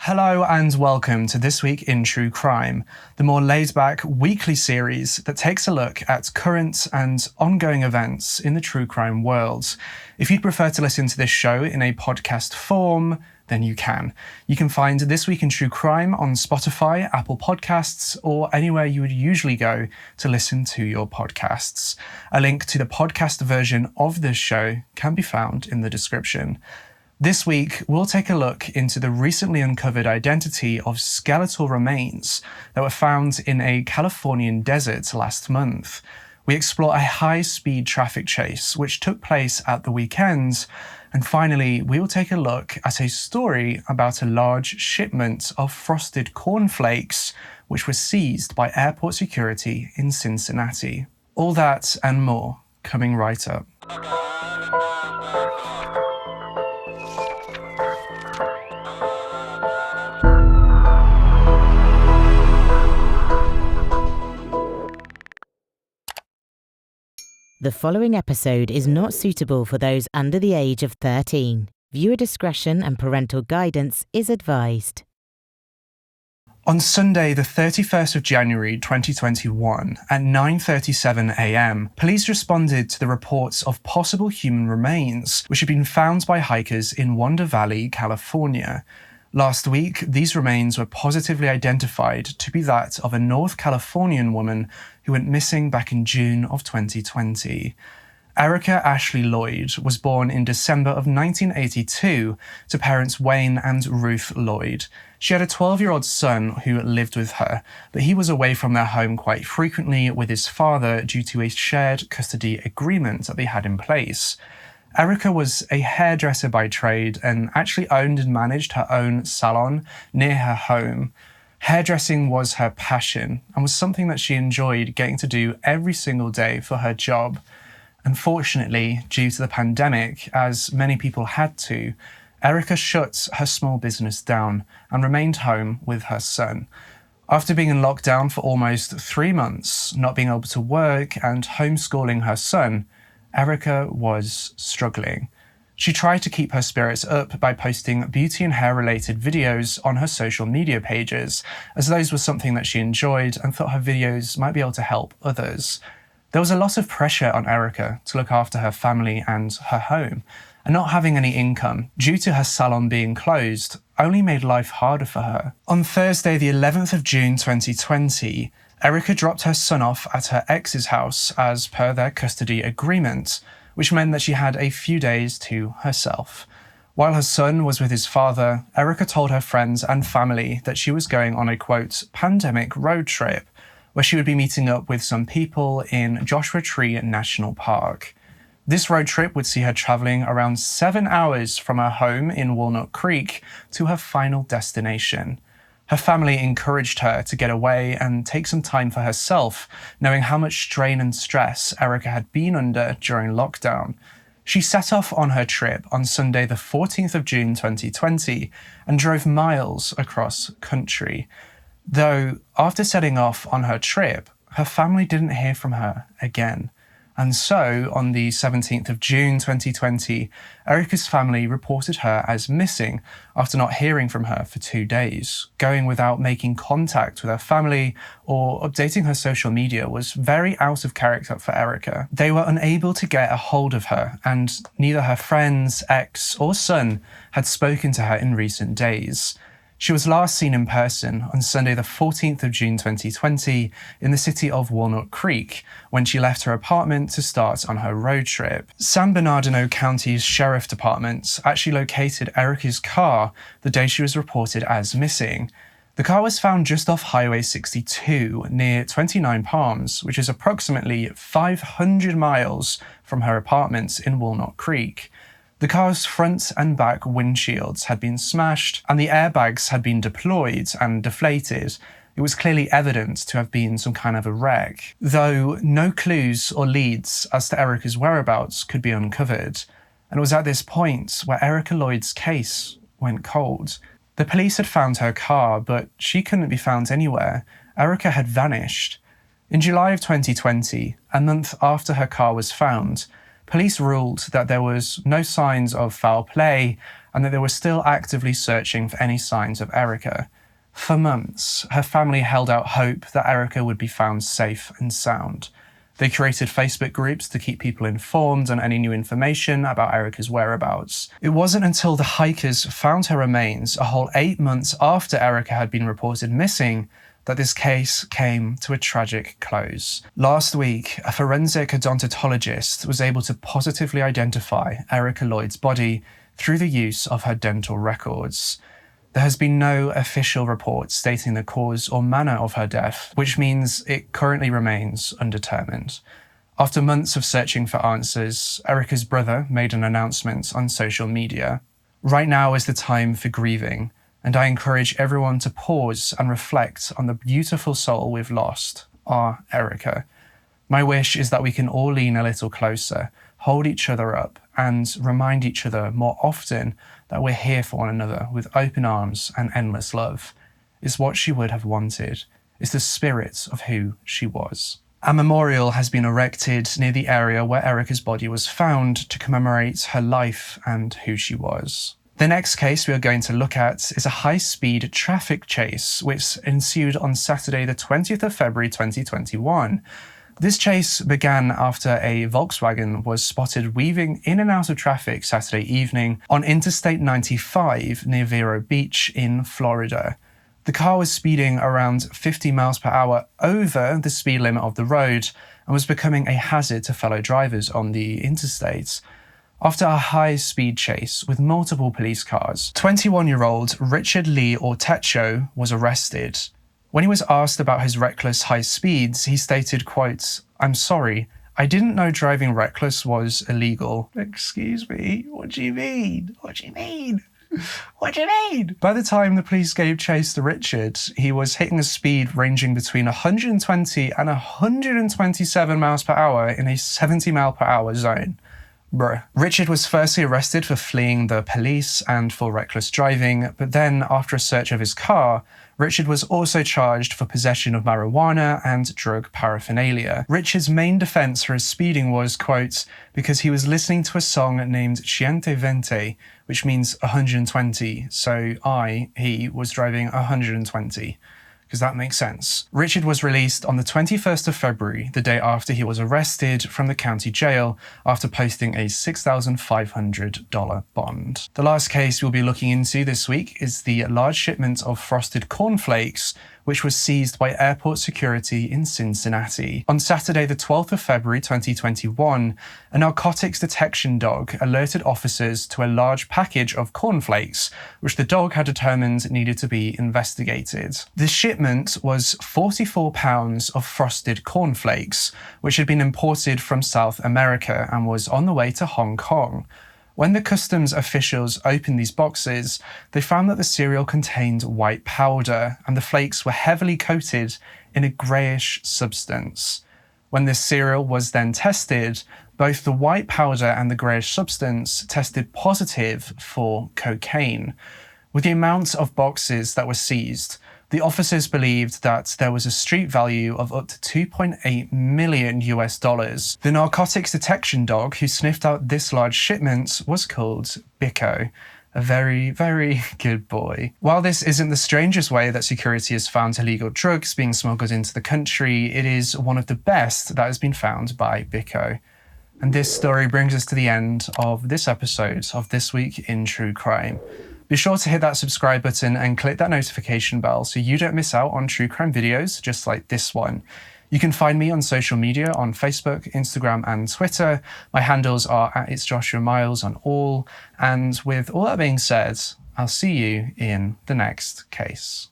Hello and welcome to This Week in True Crime, the more laid-back weekly series that takes a look at current and ongoing events in the true crime world. If you'd prefer to listen to this show in a podcast form, then you can. You can find This Week in True Crime on Spotify, Apple Podcasts, or anywhere you would usually go to listen to your podcasts. A link to the podcast version of this show can be found in the description. This week, we'll take a look into the recently uncovered identity of skeletal remains that were found in a Californian desert last month. We explore a high-speed traffic chase which took place at the weekend. And finally, we will take a look at a story about a large shipment of frosted cornflakes which was seized by airport security in Cincinnati. All that and more coming right up. The following episode is not suitable for those under the age of 13. Viewer discretion and parental guidance is advised. On Sunday, the 31st of January 2021, at 9:37 a.m, police responded to the reports of possible human remains which had been found by hikers in Wonder Valley, California. Last week, these remains were positively identified to be that of a North Californian woman who went missing back in June of 2020. Erika Ashley Lloyd was born in December of 1982 to parents Wayne and Ruth Lloyd. She had a 12-year-old son who lived with her, but he was away from their home quite frequently with his father due to a shared custody agreement that they had in place. Erika was a hairdresser by trade and actually owned and managed her own salon near her home. Hairdressing was her passion and was something that she enjoyed getting to do every single day for her job. Unfortunately, due to the pandemic, as many people had to, Erika shut her small business down and remained home with her son. After being in lockdown for almost 3 months, not being able to work and homeschooling her son, Erika was struggling. She tried to keep her spirits up by posting beauty and hair-related videos on her social media pages, as those were something that she enjoyed and thought her videos might be able to help others. There was a lot of pressure on Erika to look after her family and her home, and not having any income due to her salon being closed only made life harder for her. On Thursday, the 11th of June 2020, Erika dropped her son off at her ex's house as per their custody agreement, which meant that she had a few days to herself. While her son was with his father, Erika told her friends and family that she was going on a, quote, pandemic road trip, where she would be meeting up with some people in Joshua Tree National Park. This road trip would see her traveling around 7 hours from her home in Walnut Creek to her final destination. Her family encouraged her to get away and take some time for herself, knowing how much strain and stress Erika had been under during lockdown. She set off on her trip on Sunday the 14th of June 2020 and drove miles across country. Though, after setting off on her trip, her family didn't hear from her again. And so, on the 17th of June 2020, Erika's family reported her as missing after not hearing from her for 2 days. Going without making contact with her family or updating her social media was very out of character for Erika. They were unable to get a hold of her, and neither her friends, ex, or son had spoken to her in recent days. She was last seen in person on Sunday the 14th of June 2020 in the city of Walnut Creek when she left her apartment to start on her road trip. San Bernardino County's Sheriff Department actually located Erika's car the day she was reported as missing. The car was found just off Highway 62 near 29 Palms, which is approximately 500 miles from her apartment in Walnut Creek. The car's front and back windshields had been smashed and the airbags had been deployed and deflated. It was clearly evident to have been some kind of a wreck, though no clues or leads as to Erika's whereabouts could be uncovered. And it was at this point where Erika Lloyd's case went cold. The police had found her car, but she couldn't be found anywhere. Erika had vanished. In July of 2020, a month after her car was found, police ruled that there was no signs of foul play and that they were still actively searching for any signs of Erika. For months, her family held out hope that Erika would be found safe and sound. They created Facebook groups to keep people informed on any new information about Erika's whereabouts. It wasn't until the hikers found her remains a whole 8 months after Erika had been reported missing that this case came to a tragic close. Last week, a forensic odontologist was able to positively identify Erika Lloyd's body through the use of her dental records. There has been no official report stating the cause or manner of her death, which means it currently remains undetermined. After months of searching for answers, Erika's brother made an announcement on social media. Right now is the time for grieving, and I encourage everyone to pause and reflect on the beautiful soul we've lost, our Erika. My wish is that we can all lean a little closer, hold each other up, and remind each other more often that we're here for one another with open arms and endless love. It's what she would have wanted. It's the spirit of who she was. A memorial has been erected near the area where Erika's body was found to commemorate her life and who she was. The next case we are going to look at is a high-speed traffic chase which ensued on Saturday the 20th of February 2021. This chase began after a Volkswagen was spotted weaving in and out of traffic Saturday evening on Interstate 95 near Vero Beach in Florida. The car was speeding around 50 miles per hour over the speed limit of the road and was becoming a hazard to fellow drivers on the interstate. After a high-speed chase with multiple police cars, 21-year-old Richard Lee Ortecho was arrested. When he was asked about his reckless high speeds, he stated, quote, "I'm sorry, I didn't know driving reckless was illegal." Excuse me, what do you mean? What do you mean? What do you mean? By the time the police gave chase to Richard, he was hitting a speed ranging between 120 and 127 miles per hour in a 70 mile per hour zone. Bruh. Richard was firstly arrested for fleeing the police and for reckless driving, but then after a search of his car, Richard was also charged for possession of marijuana and drug paraphernalia. Richard's main defense for his speeding was, quote, because he was listening to a song named Ciente Vente, which means 120, so he was driving 120. Because that makes sense. Richard was released on the 21st of February, the day after he was arrested from the county jail after posting a $6,500 bond. The last case we'll be looking into this week is the large shipment of frosted cornflakes, which was seized by airport security in Cincinnati. On Saturday, the 12th of February 2021, a narcotics detection dog alerted officers to a large package of cornflakes, which the dog had determined needed to be investigated. The shipment was 44 pounds of frosted cornflakes, which had been imported from South America and was on the way to Hong Kong. When the customs officials opened these boxes, they found that the cereal contained white powder and the flakes were heavily coated in a greyish substance. When this cereal was then tested, both the white powder and the greyish substance tested positive for cocaine. With the amount of boxes that were seized, the officers believed that there was a street value of up to $2.8 million. The narcotics detection dog who sniffed out this large shipment was called Bicco. A very, very good boy. While this isn't the strangest way that security has found illegal drugs being smuggled into the country, it is one of the best that has been found by Bicco. And this story brings us to the end of this episode of This Week in True Crime. Be sure to hit that subscribe button and click that notification bell so you don't miss out on true crime videos just like this one. You can find me on social media on Facebook, Instagram, and Twitter. My handles are @itsjoshuamiles on all. And with all that being said, I'll see you in the next case.